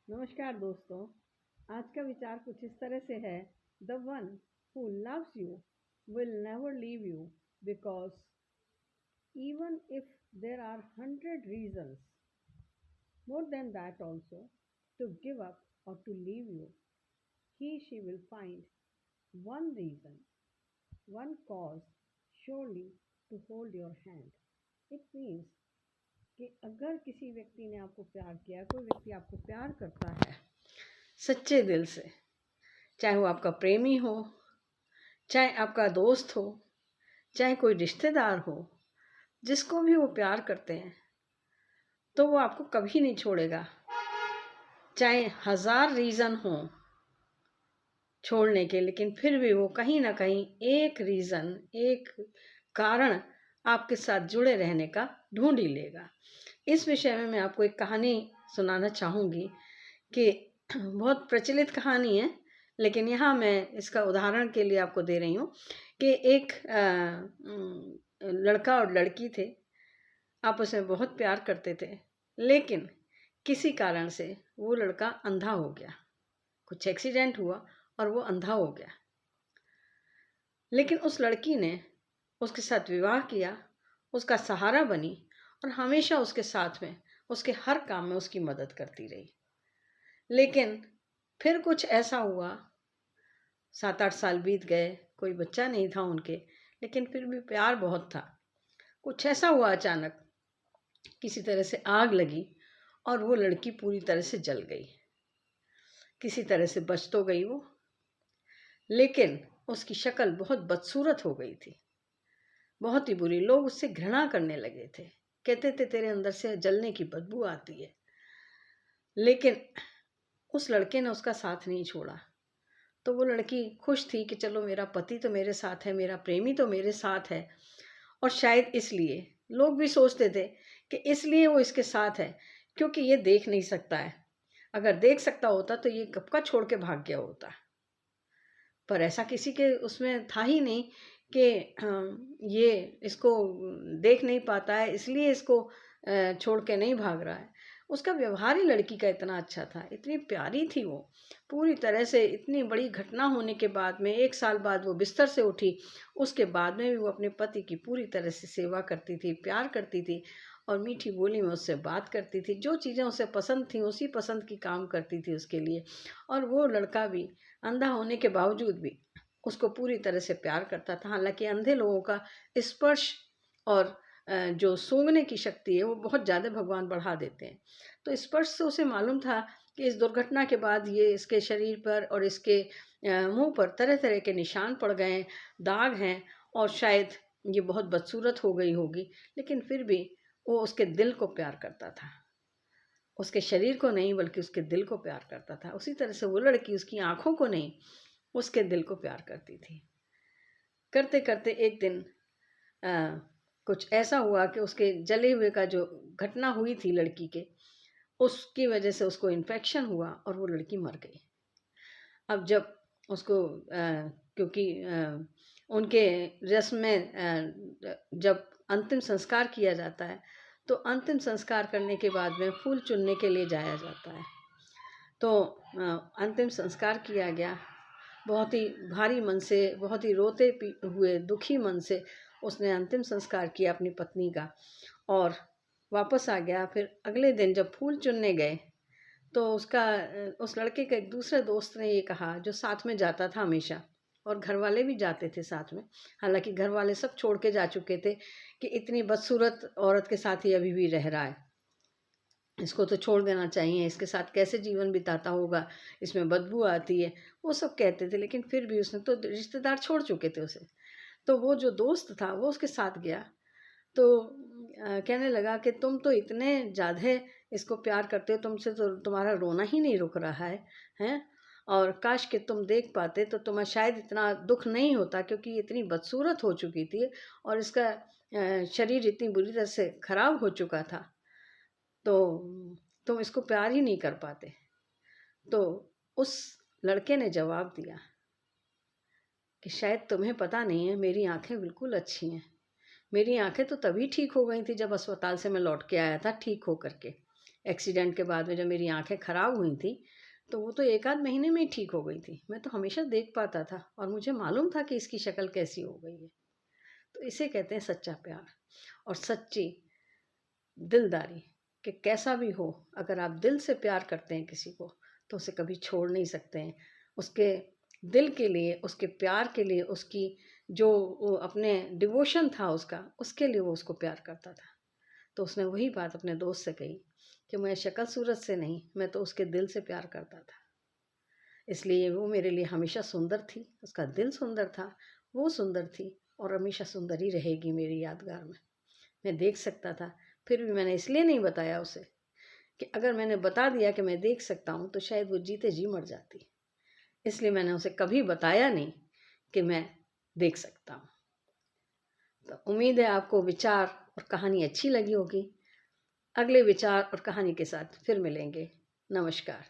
नमस्कार दोस्तों। आज का विचार कुछ इस तरह से है। The one who loves you will never leave you because even if there are 100 reasons, more than that also, to give up or to leave you, she will find one reason, one cause, surely to hold your hand. It means कि अगर किसी व्यक्ति ने आपको प्यार किया, कोई व्यक्ति आपको प्यार करता है सच्चे दिल से, चाहे वो आपका प्रेमी हो, चाहे आपका दोस्त हो, चाहे कोई रिश्तेदार हो, जिसको भी वो प्यार करते हैं तो वो आपको कभी नहीं छोड़ेगा। चाहे 1000 रीज़न हो छोड़ने के, लेकिन फिर भी वो कहीं ना कहीं एक रीज़न, एक कारण आपके साथ जुड़े रहने का ढूंढ ही लेगा। इस विषय में मैं आपको एक कहानी सुनाना चाहूँगी कि बहुत प्रचलित कहानी है, लेकिन यहाँ मैं इसका उदाहरण के लिए आपको दे रही हूँ कि एक लड़का और लड़की थे, आपस में बहुत प्यार करते थे, लेकिन किसी कारण से वो लड़का अंधा हो गया। कुछ एक्सीडेंट हुआ और वो अंधा हो गया। लेकिन उस लड़की ने उसके साथ विवाह किया, उसका सहारा बनी और हमेशा उसके साथ में, उसके हर काम में उसकी मदद करती रही। लेकिन फिर कुछ ऐसा हुआ, 7-8 साल बीत गए, कोई बच्चा नहीं था उनके, लेकिन फिर भी प्यार बहुत था। कुछ ऐसा हुआ, अचानक किसी तरह से आग लगी और वो लड़की पूरी तरह से जल गई। किसी तरह से बच तो गई वो, लेकिन उसकी शक्ल बहुत बदसूरत हो गई थी, बहुत ही बुरी। लोग उससे घृणा करने लगे थे, कहते थे तेरे अंदर से जलने की बदबू आती है। लेकिन उस लड़के ने उसका साथ नहीं छोड़ा। तो वो लड़की खुश थी कि चलो मेरा पति तो मेरे साथ है, मेरा प्रेमी तो मेरे साथ है, और शायद इसलिए लोग भी सोचते थे कि इसलिए वो इसके साथ है क्योंकि ये देख नहीं सकता है। अगर देख सकता होता तो ये कब का छोड़ के भाग गया होता। पर ऐसा किसी के उसमें था ही नहीं कि ये इसको देख नहीं पाता है इसलिए इसको छोड़ के नहीं भाग रहा है। उसका व्यवहार ही लड़की का इतना अच्छा था, इतनी प्यारी थी वो, पूरी तरह से। इतनी बड़ी घटना होने के बाद में 1 साल बाद वो बिस्तर से उठी, उसके बाद में भी वो अपने पति की पूरी तरह से सेवा करती थी, प्यार करती थी और मीठी बोली में उससे बात करती थी। जो चीज़ें उसे पसंद थीं उसी पसंद की काम करती थी उसके लिए। और वो लड़का भी अंधा होने के बावजूद भी उसको पूरी तरह से प्यार करता था। हालांकि अंधे लोगों का स्पर्श और जो सूंघने की शक्ति है वो बहुत ज़्यादा भगवान बढ़ा देते हैं। तो स्पर्श से उसे मालूम था कि इस दुर्घटना के बाद ये इसके शरीर पर और इसके मुंह पर तरह तरह के निशान पड़ गए हैं, दाग हैं, और शायद ये बहुत बदसूरत हो गई होगी, लेकिन फिर भी वो उसके दिल को प्यार करता था। उसके शरीर को नहीं बल्कि उसके दिल को प्यार करता था। उसी तरह से वो लड़की उसकी आंखों को नहीं, उसके दिल को प्यार करती थी। करते करते एक दिन कुछ ऐसा हुआ कि उसके जले हुए का जो घटना हुई थी लड़की के, उसकी वजह से उसको इन्फेक्शन हुआ और वो लड़की मर गई। अब जब उसको क्योंकि उनके रस्म में जब अंतिम संस्कार किया जाता है तो अंतिम संस्कार करने के बाद में फूल चुनने के लिए जाया जाता है। तो अंतिम संस्कार किया गया। बहुत ही भारी मन से, बहुत ही रोते हुए दुखी मन से उसने अंतिम संस्कार किया अपनी पत्नी का और वापस आ गया। फिर अगले दिन जब फूल चुनने गए तो उस लड़के के एक दूसरे दोस्त ने ये कहा, जो साथ में जाता था हमेशा, और घर वाले भी जाते थे साथ में, हालांकि घर वाले सब छोड़ के जा चुके थे, कि इतनी बदसूरत औरत के साथ ही अभी भी रह रहा है, इसको तो छोड़ देना चाहिए, इसके साथ कैसे जीवन बिताता होगा, इसमें बदबू आती है, वो सब कहते थे। लेकिन फिर भी उसने तो, रिश्तेदार छोड़ चुके थे उसे, तो वो जो दोस्त था वो उसके साथ गया। तो कहने लगा कि तुम तो इतने ज़्यादा इसको प्यार करते हो, तुमसे तो तुम्हारा रोना ही नहीं रुक रहा है, हैं? और काश कि तुम देख पाते तो तुम्हें शायद इतना दुख नहीं होता, क्योंकि इतनी बदसूरत हो चुकी थी और इसका शरीर इतनी बुरी तरह से खराब हो चुका था, तो तुम इसको प्यार ही नहीं कर पाते। तो उस लड़के ने जवाब दिया कि शायद तुम्हें पता नहीं है, मेरी आंखें बिल्कुल अच्छी हैं। मेरी आंखें तो तभी ठीक हो गई थी जब अस्पताल से मैं लौट के आया था ठीक हो करके। एक्सीडेंट के बाद में जब मेरी आंखें ख़राब हुई थी, तो वो तो 1 आध महीने में ही ठीक हो गई थी। मैं तो हमेशा देख पाता था और मुझे मालूम था कि इसकी शक्ल कैसी हो गई है। तो इसे कहते हैं सच्चा प्यार और सच्ची दिलदारी, कि कैसा भी हो, अगर आप दिल से प्यार करते हैं किसी को, तो उसे कभी छोड़ नहीं सकते हैं। उसके दिल के लिए, उसके प्यार के लिए, उसकी जो वो अपने डिवोशन था उसका, उसके लिए वो उसको प्यार करता था। तो उसने वही बात अपने दोस्त से कही कि मैं शक्ल सूरत से नहीं, मैं तो उसके दिल से प्यार करता था। इसलिए वो मेरे लिए हमेशा सुंदर थी, उसका दिल सुंदर था, वो सुंदर थी और हमेशा सुंदर ही रहेगी मेरी यादगार में। मैं देख सकता था, फिर भी मैंने इसलिए नहीं बताया उसे कि अगर मैंने बता दिया कि मैं देख सकता हूँ तो शायद वो जीते जी मर जाती। इसलिए मैंने उसे कभी बताया नहीं कि मैं देख सकता हूँ। तो उम्मीद है आपको विचार और कहानी अच्छी लगी होगी। अगले विचार और कहानी के साथ फिर मिलेंगे। नमस्कार।